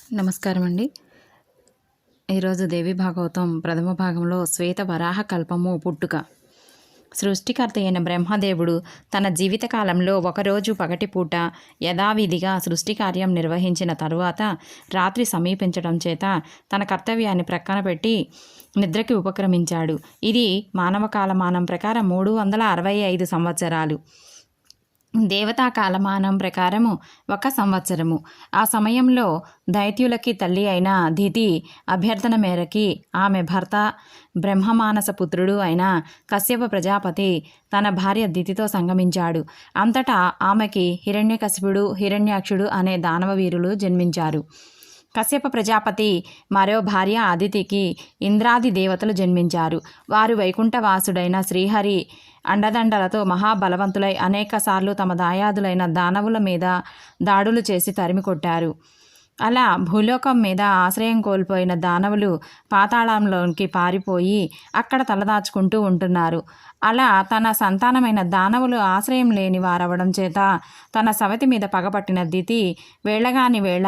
నమస్కారం అండి. ఈరోజు దేవి భాగవతం ప్రథమ భాగంలో శ్వేత వరాహ కల్పము పుట్టుక. సృష్టికర్త అయిన బ్రహ్మదేవుడు తన జీవితకాలంలో ఒకరోజు పగటిపూట యథావిధిగా సృష్టి కార్యం నిర్వహించిన తరువాత రాత్రి సమీపించడం చేత తన కర్తవ్యాన్ని ప్రక్కన పెట్టి నిద్రకి ఉపక్రమించాడు. ఇది మానవ కాలమానం ప్రకారం 365 సంవత్సరాలు. దేవతా కాలమానం ప్రకారము 1 సంవత్సరము. ఆ సమయంలో దైత్యులకి తల్లి అయిన దితి అభ్యర్థన మేరకి ఆమె భర్త బ్రహ్మమానస పుత్రుడు అయిన కశ్యప ప్రజాపతి తన భార్య దితితో సంగమించాడు. అంతటా ఆమెకి హిరణ్యకశిపుడు, హిరణ్యాక్షుడు అనే దానవ వీరులు జన్మించారు. కశ్యప ప్రజాపతి మరో భార్య అదితికి ఇంద్రాది దేవతలు జన్మించారు. వారు వైకుంఠవాసుడైన శ్రీహరి అండదండలతో మహాబలవంతులై అనేకసార్లు తమ దాయాదులైన దానవుల మీద దాడులు చేసి తరిమికొట్టారు. అలా భూలోకం మీద ఆశ్రయం కోల్పోయిన దానవులు పాతాళంలోనికి పారిపోయి అక్కడ తలదాచుకుంటూ ఉంటున్నారు. అలా తన సంతానమైన దానవులు ఆశ్రయం లేని వారవడం చేత తన సవతి మీద పగపట్టిన దితి వేళగాని వేళ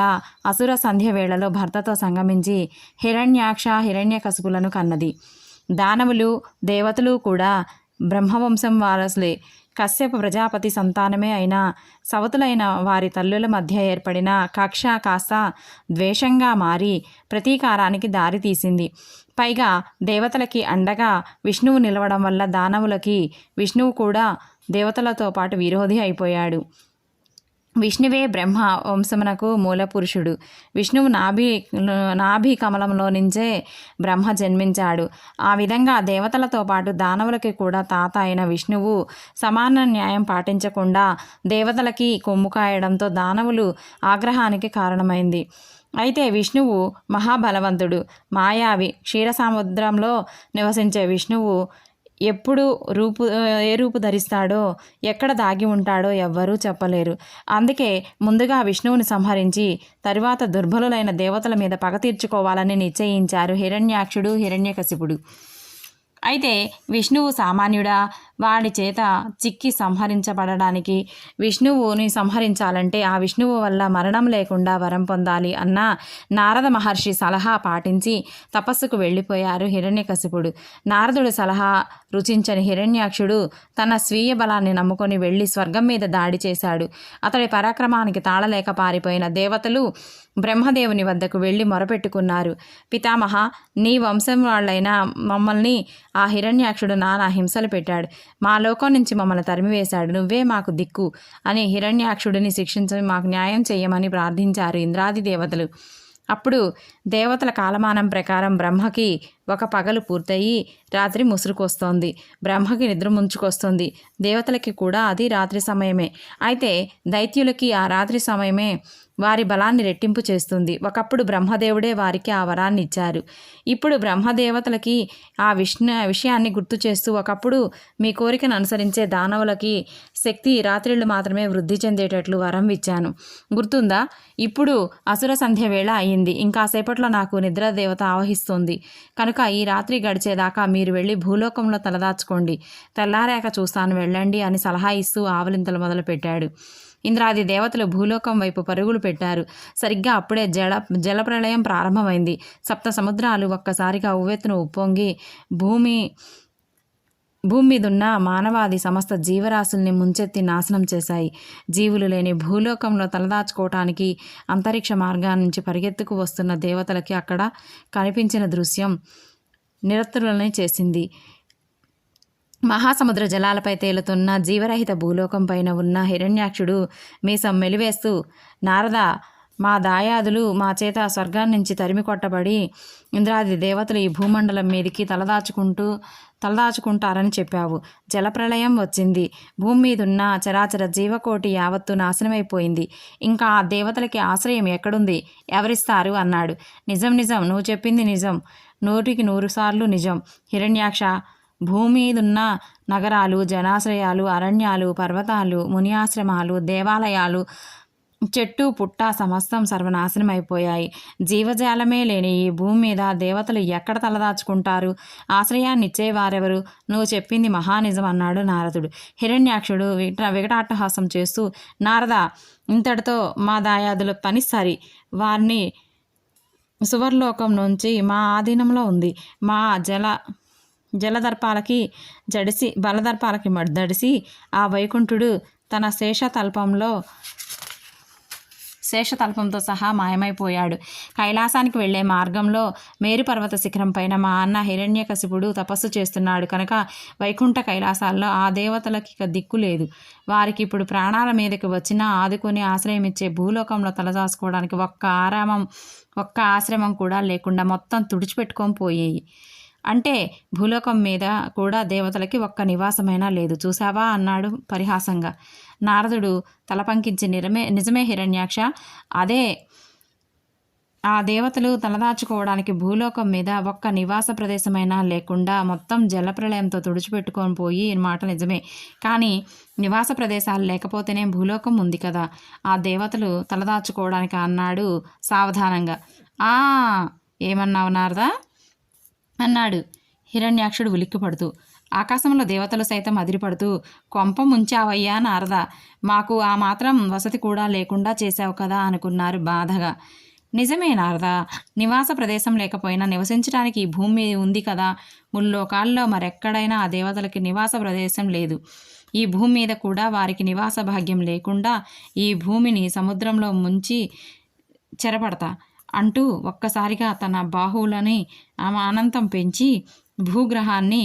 అసుర సంధ్య వేళలో భర్తతో సంగమించి హిరణ్యాక్ష హిరణ్యకశిపులను కన్నది. దానవులు దేవతలు కూడా బ్రహ్మవంశం వారసులే. కశ్యప ప్రజాపతి సంతానమే అయినా సవతులైన వారి తల్లుల మధ్య ఏర్పడిన కక్ష కాస్త ద్వేషంగా మారి ప్రతీకారానికి దారితీసింది. పైగా దేవతలకి అండగా విష్ణువు నిలవడం వల్ల దానవులకి విష్ణువు కూడా దేవతలతో పాటు విరోధి అయిపోయాడు. విష్ణువే బ్రహ్మ వంశమునకు మూలపురుషుడు. విష్ణువు నాభి కమలంలో నుంచే బ్రహ్మ జన్మించాడు. ఆ విధంగా దేవతలతో పాటు దానవులకి కూడా తాత అయిన విష్ణువు సమాన న్యాయం పాటించకుండా దేవతలకి కొమ్ము కాయడంతో దానవులు ఆగ్రహానికి కారణమైంది. అయితే విష్ణువు మహాబలవంతుడు, మాయావి. క్షీరసముద్రంలో నివసించే విష్ణువు ఎప్పుడు ఏ రూపు ధరిస్తాడో, ఎక్కడ దాగి ఉంటాడో ఎవ్వరూ చెప్పలేరు. అందుకే ముందుగా విష్ణువుని సంహరించి తరువాత దుర్బలులైన దేవతల మీద పగ తీర్చుకోవాలని నిశ్చయించారు హిరణ్యాక్షుడు, హిరణ్యకశిపుడు. అయితే విష్ణువు సామాన్యుడా? వాడి చేత చిక్కి సంహరించబడడానికి విష్ణువుని సంహరించాలంటే ఆ విష్ణువు వల్ల మరణం లేకుండా వరం పొందాలి అన్న నారద మహర్షి సలహా పాటించి తపస్సుకు వెళ్ళిపోయారు హిరణ్యకశిపుడు. నారదుడి సలహా రుచించని హిరణ్యాక్షుడు తన స్వీయ బలాన్ని నమ్ముకొని వెళ్ళి స్వర్గం మీద దాడి చేశాడు. అతడి పరాక్రమానికి తాళలేక పారిపోయిన దేవతలు బ్రహ్మదేవుని వద్దకు వెళ్ళి మొరపెట్టుకున్నారు. పితామహ, నీ వంశం వాళ్ళైన మమ్మల్ని ఆ హిరణ్యాక్షుడు నానా హింసలు పెట్టాడు. మా లోకం నుంచి మమ్మల్ని తరిమివేశాడు. నువ్వే మాకు దిక్కు అని హిరణ్యాక్షుడిని శిక్షించి మాకు న్యాయం చేయమని ప్రార్థించారు ఇంద్రాది దేవతలు. అప్పుడు దేవతల కాలమానం ప్రకారం బ్రహ్మకి ఒక పగలు పూర్తయి రాత్రి ముసురుకొస్తోంది. బ్రహ్మకి నిద్ర ముంచుకొస్తుంది. దేవతలకి కూడా అది రాత్రి సమయమే. అయితే దైత్యులకి ఆ రాత్రి సమయమే వారి బలాన్ని రెట్టింపు చేస్తుంది. ఒకప్పుడు బ్రహ్మదేవుడే వారికి ఆ వరాన్ని ఇచ్చారు. ఇప్పుడు బ్రహ్మదేవతలకి ఆ విషయాన్ని గుర్తు చేస్తూ ఒకప్పుడు మీ కోరికను అనుసరించే దానవులకి శక్తి రాత్రిళ్ళు మాత్రమే వృద్ధి చెందేటట్లు వరం ఇచ్చాను. గుర్తుందా? ఇప్పుడు అసుర సంధ్య వేళ అయింది. ఇంకాసేపట్లో నాకు నిద్రాదేవత ఆవహిస్తోంది. కనుక ఈ రాత్రి గడిచేదాకా మీరు వెళ్ళి భూలోకంలో తలదాచుకోండి. తెల్లారాక చూస్తాను, వెళ్ళండి అని సలహా ఇస్తూ ఆవలింతలు మొదలుపెట్టాడు. ఇంద్రాది దేవతలు భూలోకం వైపు పరుగులు పెట్టారు. సరిగ్గా అప్పుడే జలప్రళయం ప్రారంభమైంది. 7 సముద్రాలు ఒక్కసారిగా ఉవ్వెత్తున ఉప్పొంగి భూమి మీదున్న మానవాది సమస్త జీవరాశుల్ని ముంచెత్తి నాశనం చేశాయి. జీవులు లేని భూలోకంలో తలదాచుకోవటానికి అంతరిక్ష మార్గాల నుంచి పరిగెత్తుకు వస్తున్న దేవతలకి అక్కడ కనిపించిన దృశ్యం నిరతులని చేసింది. మహాసముద్ర జలాలపై తేలుతున్న జీవరహిత భూలోకం పైన ఉన్న హిరణ్యాక్షుడు మీసం మెలివేస్తూ, నారద, మా దాయాదులు మా చేత స్వర్గాన్ని నుంచి తరిమి కొట్టబడి ఇంద్రాది దేవతలు ఈ భూమండలం మీదికి తలదాచుకుంటారని చెప్పావు. జలప్రళయం వచ్చింది. భూమి మీదున్న చరాచర జీవకోటి యావత్తు నాశనమైపోయింది. ఇంకా ఆ దేవతలకి ఆశ్రయం ఎక్కడుంది? ఎవరిస్తారు అన్నాడు. నిజం, నువ్వు చెప్పింది నిజం. 100కి 100 సార్లు నిజం హిరణ్యాక్ష. భూమి మీదున్న నగరాలు, జనాశ్రయాలు, అరణ్యాలు, పర్వతాలు, మునియాశ్రమాలు, దేవాలయాలు, చెట్టు పుట్ట సమస్తం సర్వనాశనం అయిపోయాయి. జీవజాలమే లేని ఈ భూమి మీద దేవతలు ఎక్కడ తలదాచుకుంటారు? ఆశ్రయాన్ని ఇచ్చేవారెవరు? నువ్వు చెప్పింది మహానిజం అన్నాడు నారదుడు. హిరణ్యాక్షుడు వికటాట్టహాసం చేస్తూ, నారద, ఇంతటితో మా దాయాదుల పని సరి. వారిని సువర్లోకం నుంచి మా ఆధీనంలో ఉంది. మా జలదర్పాలకి బలదర్పాలకి దడిసి ఆ వైకుంఠుడు తన శేషతల్పంతో సహా మాయమైపోయాడు. కైలాసానికి వెళ్లే మార్గంలో మేరుపర్వత శిఖరం పైన మా అన్న హిరణ్యకశిపుడు తపస్సు చేస్తున్నాడు కనుక వైకుంఠ కైలాసాల్లో ఆ దేవతలకి దిక్కు లేదు. వారికి ఇప్పుడు ప్రాణాల మీదకి వచ్చినా ఆదుకొని ఆశ్రయమిచ్చే భూలోకంలో తలదాచుకోవడానికి ఒక్క ఆశ్రమం కూడా లేకుండా మొత్తం తుడిచిపెట్టుకొని పోయాయి. అంటే భూలోకం మీద కూడా దేవతలకి ఒక్క నివాసమైనా లేదు చూసావా అన్నాడు పరిహాసంగా. నారదుడు తల పంకించి నిజమే హిరణ్యాక్ష, అదే ఆ దేవతలు తలదాచుకోవడానికి భూలోకం మీద ఒక్క నివాస ప్రదేశమైనా లేకుండా మొత్తం జలప్రళయంతో తుడిచిపెట్టుకొని పోయి మాట నిజమే. కానీ నివాస ప్రదేశాలు లేకపోతేనే భూలోకం ఉంది కదా, ఆ దేవతలు తలదాచుకోవడానికి అన్నాడు సావధానంగా. ఏమన్నావు నారదా అన్నాడు హిరణ్యాక్షుడు ఉలిక్కిపడుతూ. ఆకాశంలో దేవతలు సైతం అదిరిపడుతూ, కొంప ముంచావయ్యా నారద, మాకు ఆ మాత్రం వసతి కూడా లేకుండా చేశావు కదా అనుకున్నారు బాధగా. నిజమే నారద, నివాస ప్రదేశం లేకపోయినా నివసించడానికి ఈ భూమి ఉంది కదా. ముల్లోకాల్లో మరెక్కడైనా ఆ దేవతలకి నివాస ప్రదేశం లేదు. ఈ భూమి మీద కూడా వారికి నివాస భాగ్యం లేకుండా ఈ భూమిని సముద్రంలో ముంచి చెరపడతా అంటూ ఒక్కసారిగా తన బాహువులని అనంతం పెంచి భూగ్రహాన్ని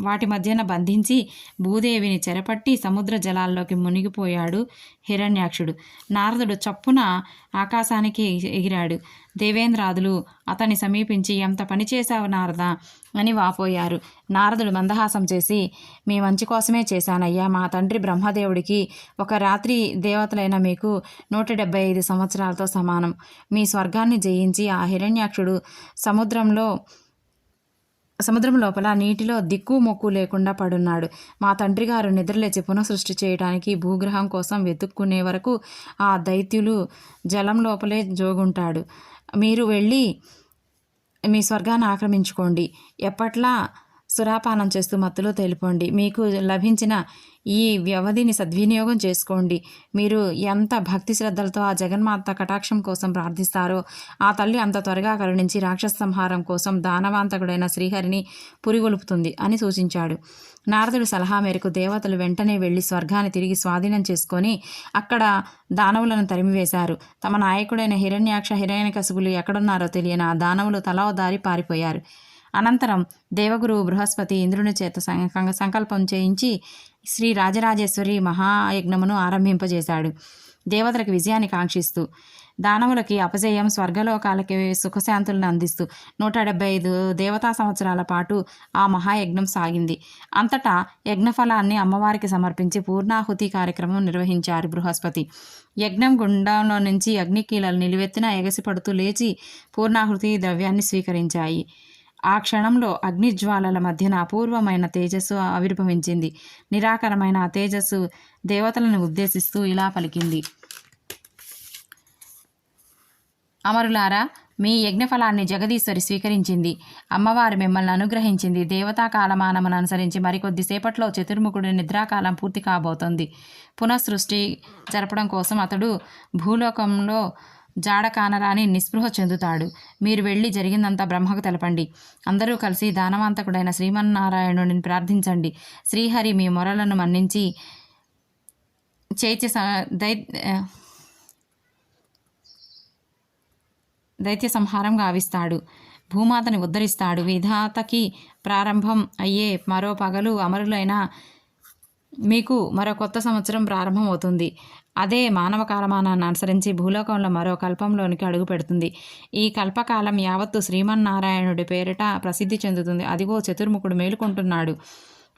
వాటి మధ్యన బంధించి భూదేవిని చెరపట్టి సముద్ర జలాల్లోకి మునిగిపోయాడు హిరణ్యాక్షుడు. నారదుడు చప్పున ఆకాశానికి ఎగిరాడు. దేవేంద్రాదులు అతన్ని సమీపించి, ఎంత పని చేశావు నారద అని వాపోయారు. నారదుడు మందహాసం చేసి, మీ మంచి కోసమే చేశానయ్యా. మా తండ్రి బ్రహ్మదేవుడికి ఒక రాత్రి దేవతలైన మీకు 175 సంవత్సరాలతో సమానం. మీ స్వర్గాన్ని జయించి ఆ హిరణ్యాక్షుడు సముద్రం లోపల నీటిలో దిక్కు మొక్కు లేకుండా పడున్నాడు. మా తండ్రి గారు నిద్రలేచి పునఃసృష్టి చేయడానికి భూగ్రహం కోసం వెతుక్కునే వరకు ఆ దైత్యులు జలం లోపలే జోగుంటాడు. మీరు వెళ్ళి మీ స్వర్గాన్ని ఆక్రమించుకోండి. ఎప్పట్లా సురాపానం చేస్తూ మత్తులో తేలిపోండి. మీకు లభించిన ఈ వ్యవధిని సద్వినియోగం చేసుకోండి. మీరు ఎంత భక్తి శ్రద్ధలతో ఆ జగన్మాత కటాక్షం కోసం ప్రార్థిస్తారో ఆ తల్లి అంత త్వరగా కరుణించి రాక్షస సంహారం కోసం దానవాంతకుడైన శ్రీహరిని పురిగొలుపుతుంది అని సూచించాడు. నారదుడి సలహా మేరకు దేవతలు వెంటనే వెళ్లి స్వర్గాన్ని తిరిగి స్వాధీనం చేసుకొని అక్కడ దానవులను తరిమివేశారు. తమ నాయకుడైన హిరణ్యకశిపులు ఎక్కడున్నారో తెలియని ఆ దానవులు తలా దారి పారిపోయారు. అనంతరం దేవగురువు బృహస్పతి ఇంద్రుని చేత సంకల్పం చేయించి శ్రీ రాజరాజేశ్వరి మహాయజ్ఞమును ఆరంభింపజేశాడు. దేవతలకు విజయాన్ని కాంక్షిస్తూ, దానవులకి అపజయం, స్వర్గలోకాలకి సుఖశాంతులను అందిస్తూ 175 దేవతా సంవత్సరాల పాటు ఆ మహాయజ్ఞం సాగింది. అంతటా యజ్ఞఫలాన్ని అమ్మవారికి సమర్పించి పూర్ణాహుతి కార్యక్రమం నిర్వహించారు బృహస్పతి. యజ్ఞం గుండంలో నుంచి అగ్నికీలలు నిలువెత్తిన ఎగసిపడుతూ లేచి పూర్ణాహుతి ద్రవ్యాన్ని స్వీకరించాయి. ఆ క్షణంలో అగ్నిజ్వాలల మధ్యన అపూర్వమైన తేజస్సు ఆవిర్భవించింది. నిరాకరమైన ఆ తేజస్సు దేవతలను ఉద్దేశిస్తూ ఇలా పలికింది. అమరులారా, మీ యజ్ఞఫలాన్ని జగదీశ్వరి స్వీకరించింది. అమ్మవారు మిమ్మల్ని అనుగ్రహించింది. దేవతా కాలమానమును అనుసరించి మరికొద్దిసేపట్లో చతుర్ముఖుడి నిద్రాకాలం పూర్తి కాబోతోంది. పునఃసృష్టి జరపడం కోసం అతడు భూలోకంలో జాడ కానరాని నిస్పృహ చెందుతాడు. మీరు వెళ్ళి జరిగిందంతా బ్రహ్మకు తెలపండి. అందరూ కలిసి దానవంతకుడైన శ్రీమన్నారాయణుడిని ప్రార్థించండి. శ్రీహరి మీ మొరలను మన్నించి దైత్య సంహారం గావిస్తాడు. భూమాతని ఉద్ధరిస్తాడు. విధాతకి ప్రారంభం అయ్యే మరో పగలు అమరులైన మీకు మరో కొత్త సంవత్సరం ప్రారంభం అవుతుంది. అదే మానవ కాలమానాన్ని అనుసరించి భూలోకంలో మరో కల్పంలోనికి అడుగు పెడుతుంది. ఈ కల్పకాలం యావత్తు శ్రీమన్నారాయణుడి పేరిట ప్రసిద్ధి చెందుతుంది. అదిగో చతుర్ముఖుడు మేలుకుంటున్నాడు.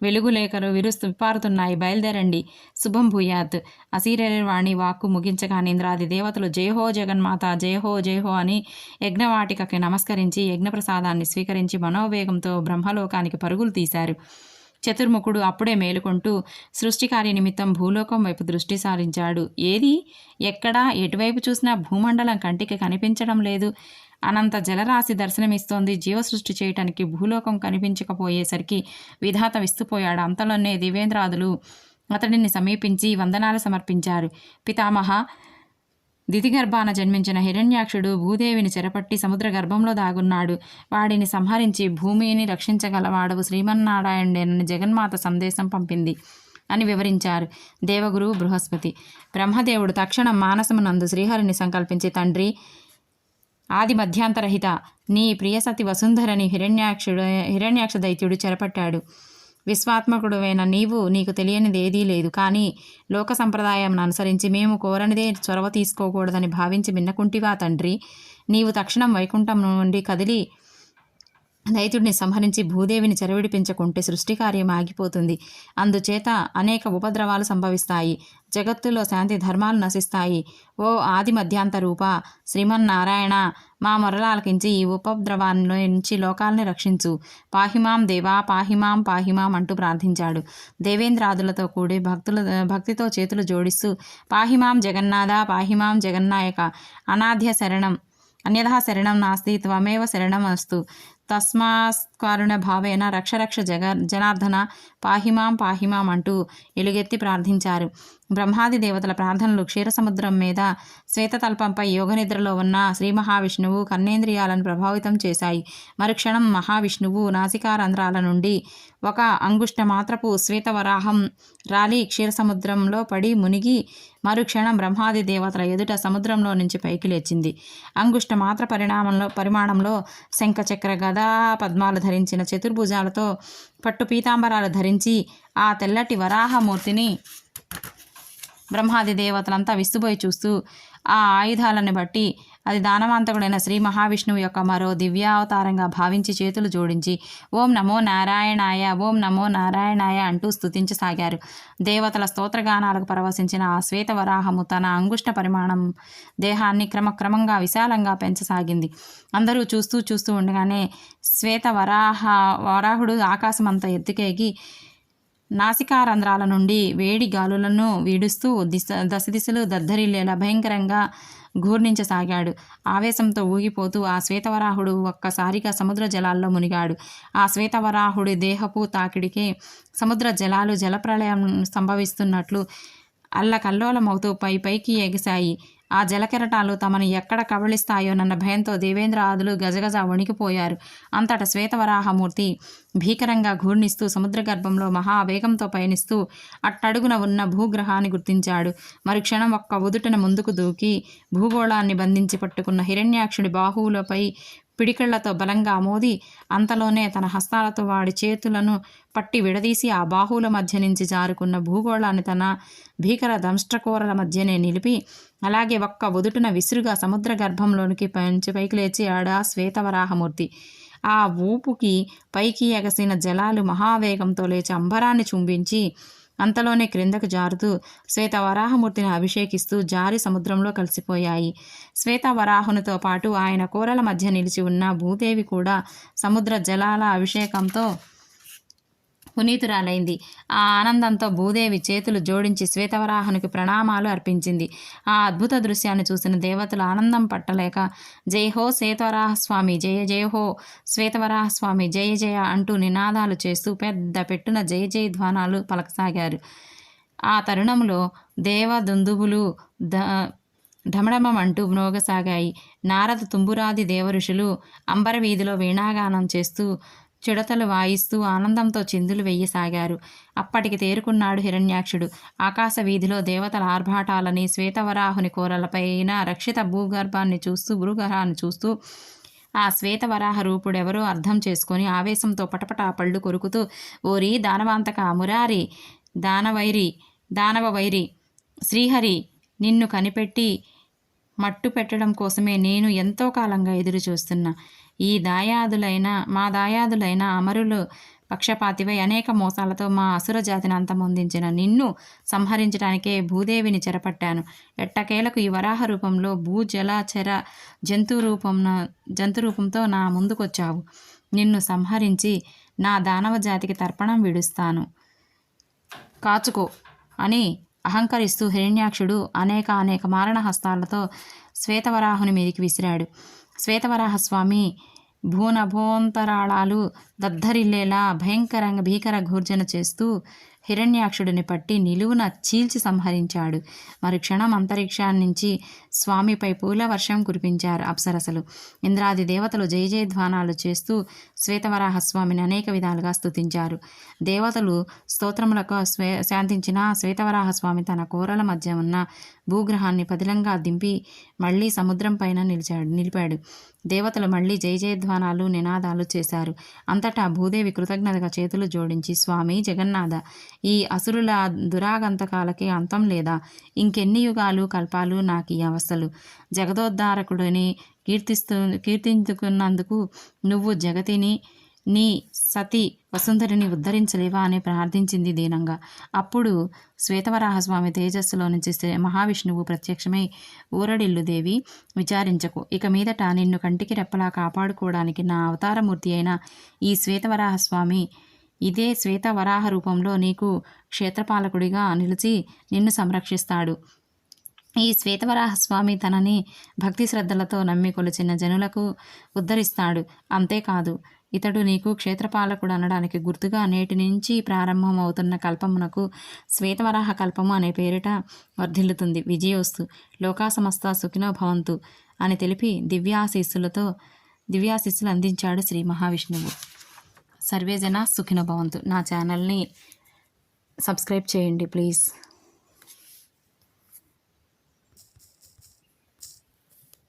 వెలుగులేఖలు విపారుతున్నాయి. బయలుదేరండి. శుభం భూయాత్. అశరీరవాణి వాక్కు ముగించగానే ఇంద్రాది దేవతలు జయహో జగన్మాత, జయహో జయహో అని యజ్ఞవాటికకి నమస్కరించి యజ్ఞప్రసాదాన్ని స్వీకరించి మనోవేగంతో బ్రహ్మలోకానికి పరుగులు తీశారు. చతుర్ముఖుడు అప్పుడే మేలుకుంటూ సృష్టికార్య నిమిత్తం భూలోకం వైపు దృష్టి సారించాడు. ఏది, ఎక్కడా, ఎటువైపు చూసినా భూమండలం కంటికి కనిపించడం లేదు. అనంత జలరాశి దర్శనమిస్తోంది. జీవసృష్టి చేయటానికి భూలోకం కనిపించకపోయేసరికి విధాత విస్తుపోయాడు. అంతలోనే దేవేంద్రాదులు అతడిని సమీపించి వందనాలు సమర్పించారు. పితామహ, దితిగర్భాన జన్మించిన హిరణ్యాక్షుడు భూదేవిని చెరపట్టి సముద్ర గర్భంలో దాగున్నాడు. వాడిని సంహరించి భూమిని రక్షించగలవాడవు శ్రీమన్నారాయణుడేనని జగన్మాత సందేశం పంపింది అని వివరించారు దేవగురు బృహస్పతి. బ్రహ్మదేవుడు తక్షణం మానసమునందు శ్రీహరిని సంకల్పించి, తండ్రి ఆది మధ్యాంతరహిత నీ ప్రియసతి వసుంధరని హిరణ్యాక్ష దైత్యుడు చెరపట్టాడు. విశ్వాత్మకుడువైన నీకు తెలియనిది ఏదీ లేదు. కానీ లోక సంప్రదాయం అనుసరించి మేము కోరనిదే చొరవ తీసుకోకూడదని భావించి విన్నకుంటివా తండ్రి? నీవు తక్షణం వైకుంఠం నుండి కదిలి దైత్యుడిని సంహరించి భూదేవిని చెరవిడిపించకుంటే సృష్టి కార్యం ఆగిపోతుంది. అందుచేత అనేక ఉపద్రవాలు సంభవిస్తాయి. జగత్తులో శాంతి ధర్మాలు నశిస్తాయి. ఓ ఆది మధ్యాంత రూప శ్రీమన్నారాయణ, మా మొరలాలకించి ఈ ఉపద్రవాన్ని నుంచి లోకాలని రక్షించు. పాహిమాం దేవా పాహిమాం పాహిమాం అంటూ ప్రార్థించాడు. దేవేంద్రాదులతో కూడి భక్తితో చేతులు జోడిస్తూ పాహిమాం జగన్నాథ పాహిమాం జగన్నాయక అనాధ్య శరణం అన్యథా శరణం నాస్తి త్వమేవ శరణం అస్తు తస్మాత్కారుణ భావేన రక్ష జనార్దన పాహిమాం పాహిమాం అంటూ ఎలుగెత్తి ప్రార్థించారు. బ్రహ్మాది దేవతల ప్రార్థనలు క్షీరసముద్రం మీద శ్వేతతల్పంపై యోగనిద్రలో ఉన్న శ్రీ మహావిష్ణువు కర్ణేంద్రియాలను ప్రభావితం చేశాయి. మరుక్షణం మహావిష్ణువు నాసికారంధ్రాల నుండి ఒక అంగుష్ట మాత్రపు శ్వేతవరాహం రాలి క్షీరసముద్రంలో పడి మునిగి మరుక్షణం బ్రహ్మాది దేవతల ఎదుట సముద్రంలో నుంచి పైకి లేచింది. అంగుష్ట మాత్ర పరిమాణంలో శంఖచక్ర గదా పద్మాలు ధరించిన చతుర్భుజాలతో పట్టు పీతాంబరాలు ధరించి ఆ తెల్లటి వరాహమూర్తిని బ్రహ్మాది దేవతలంతా విస్తుపోయి చూస్తూ ఆ ఆయుధాలను బట్టి అది దానవాంతకుడైన శ్రీ మహావిష్ణువు యొక్క మరో దివ్యావతారంగా భావించి చేతులు జోడించి ఓం నమో నారాయణాయ ఓం నమో నారాయణాయ అంటూ స్తుతించసాగారు. దేవతల స్తోత్రగానాలకు పరవశించిన ఆ శ్వేతవరాహము తన అంగుష్ట పరిమాణం దేహాన్ని క్రమక్రమంగా విశాలంగా పెంచసాగింది. అందరూ చూస్తూ ఉండగానే వరాహుడు ఆకాశమంతా ఎత్తుకేగి నాసికారంధ్రాల నుండి వేడి గాలులను వీడుస్తూ దశదిశలు దద్దరిల్లేలా భయంకరంగా ఘూర్ణించసాగాడు. ఆవేశంతో ఊగిపోతూ ఆ శ్వేతవరాహుడు ఒక్కసారిగా సముద్ర జలాల్లో మునిగాడు. ఆ శ్వేతవరాహుడి దేహపు తాకిడికే సముద్ర జలాలు జలప్రళయం సంభవిస్తున్నట్లు అల్లకల్లోలమవుతూ పైకి ఎగిశాయి. ఆ జలకెరటాలు తమను ఎక్కడ కబళిస్తాయోనన్న భయంతో దేవేంద్రాదులు గజగజ వణికిపోయారు. అంతటా శ్వేతవరాహమూర్తి భీకరంగా ఘూర్ణిస్తూ సముద్ర గర్భంలో మహావేగంతో పయనిస్తూ అట్టడుగున ఉన్న భూగ్రహాన్ని గుర్తించాడు. మరుక్షణం ఒక్క ఉదుటన ముందుకు దూకి భూగోళాన్ని బంధించి పట్టుకున్న హిరణ్యాక్షుడి బాహువులపై పిడికిళ్లతో బలంగా మోది అంతలోనే తన హస్తాలతో వాడి చేతులను పట్టి విడదీసి ఆ బాహువుల మధ్య నుంచి జారుకున్న భూగోళాన్ని తన భీకర దంష్ట్రకోరల మధ్యనే నిలిపి అలాగే ఒక్క ఉదుటున విసురుగా సముద్ర గర్భంలోనికి పైకి లేచి ఆడా శ్వేతవరాహమూర్తి. ఆ ఊపుకి పైకి ఎగసిన జలాలు మహావేగంతో లేచి అంబరాన్ని చుంబించి అంతలోనే క్రిందకు జారుతూ శ్వేతవరాహమూర్తిని అభిషేకిస్తూ జారి సముద్రంలో కలిసిపోయాయి. శ్వేతవరాహునితో పాటు ఆయన కోరల మధ్య నిలిచి ఉన్న భూదేవి కూడా సముద్ర జలాల అభిషేకంతో పునీతురాలైంది. ఆ ఆనందంతో భూదేవి చేతులు జోడించి శ్వేతవరాహునికి ప్రణామాలు అర్పించింది. ఆ అద్భుత దృశ్యాన్ని చూసిన దేవతలు ఆనందం పట్టలేక జై హో శ్వేతవరాహస్వామి జయ జయ హో శ్వేతవరాహస్వామి జయ జయ అంటూ నినాదాలు చేస్తూ పెద్ద పెట్టున జయ జయ ధ్వానాలు పలకసాగారు. ఆ తరుణంలో దేవదుందుబులు ఢమఢమమంటూ మ్రోగసాగాయి. నారద తుంబురాది దేవఋషులు అంబరవీధిలో వీణాగానం చేస్తూ చిడతలు వాయిస్తూ ఆనందంతో చిందులు వెయ్యసాగారు. అప్పటికి తేరుకున్నాడు హిరణ్యాక్షుడు. ఆకాశ వీధిలో దేవతల ఆర్భాటాలని శ్వేతవరాహుని కోరలపైన రక్షిత భూగర్భాన్ని చూస్తూ ఆ శ్వేతవరాహ రూపుడెవరో అర్థం చేసుకొని ఆవేశంతో పటపటా పళ్ళు కొరుకుతూ ఓరి దానవాంతక మురారి దానవవైరి శ్రీహరి నిన్ను కనిపెట్టి మట్టు పెట్టడం కోసమే నేను ఎంతో కాలంగా ఎదురు చూస్తున్నా. మా దాయాదులైన అమరులు పక్షపాతివై అనేక మోసాలతో మా అసుర జాతిని అంతమొందించిన నిన్ను సంహరించడానికే భూదేవిని చెరపట్టాను. ఎట్టకేలకు ఈ వరాహ రూపంలో భూజలచర జంతు రూపంతో నా ముందుకొచ్చావు. నిన్ను సంహరించి నా దానవ జాతికి తర్పణం విడుస్తాను, కాచుకో అని అహంకరిస్తూ హిరణ్యాక్షుడు అనేక మారణ హస్తాలతో శ్వేతవరాహుని మీదికి విసిరాడు. శ్వేతవరాహస్వామి భూనభోంతరాళాలు దద్దరిల్లేలా భీకర ఘూర్జన చేస్తూ హిరణ్యాక్షుడిని పట్టి నిలువున చీల్చి సంహరించాడు. మరుక్షణం అంతరిక్షాన్నించి స్వామిపై పూల వర్షం కురిపించారు అప్సరసలు. ఇంద్రాది దేవతలు జయ జయధ్వానాలు చేస్తూ శ్వేతవరాహస్వామిని అనేక విధాలుగా స్తుతించారు. దేవతలు స్తోత్రములకు శాంతించిన శ్వేతవరాహస్వామి తన కోరల మధ్య ఉన్న భూగ్రహాన్ని పదిలంగా దింపి మళ్లీ సముద్రం పైన నిలిపాడు. దేవతలు మళ్లీ జయ జయధ్వానాలు నినాదాలు చేశారు. అంతటా భూదేవి కృతజ్ఞతగా చేతులు జోడించి, స్వామి జగన్నాథ, ఈ అసురుల దురాగంతకాలకి అంతం లేదా? ఇంకెన్ని యుగాలు కల్పాలు నాకు ఈ అవస్థలు? జగదోద్ధారకుడిని కీర్తించుకున్నందుకు నువ్వు జగతిని, నీ సతి వసుంధరిని ఉద్ధరించలేవా అని ప్రార్థించింది దీనంగా. అప్పుడు శ్వేతవరాహస్వామి తేజస్సులో నుంచి మహావిష్ణువు ప్రత్యక్షమై, ఊరడిల్లు దేవి, విచారించకు. ఇక మీదట నిన్ను కంటికి రెప్పలా కాపాడుకోవడానికి నా అవతారమూర్తి అయిన ఈ శ్వేతవరాహస్వామి ఇదే శ్వేతవరాహ రూపంలో నీకు క్షేత్రపాలకుడిగా నిలిచి నిన్ను సంరక్షిస్తాడు. ఈ శ్వేతవరాహస్వామి తనని భక్తి శ్రద్ధలతో నమ్మి కొలిచిన జనులకు ఉద్ధరిస్తాడు. అంతేకాదు, ఇతడు నీకు క్షేత్రపాలకుడు అనడానికి గుర్తుగా నేటి నుంచి ప్రారంభమవుతున్న కల్పమునకు శ్వేతవరాహ కల్పము అనే పేరిట వర్ధిల్లుతుంది. విజయోస్తు. లోకా సమస్త సుఖినో భవంతు అని తెలిపి దివ్యాశీస్సులు అందించాడు శ్రీ మహావిష్ణువు. సర్వేజన సుఖినో భవంతు. నా ఛానల్ని సబ్స్క్రైబ్ చేయండి ప్లీజ్.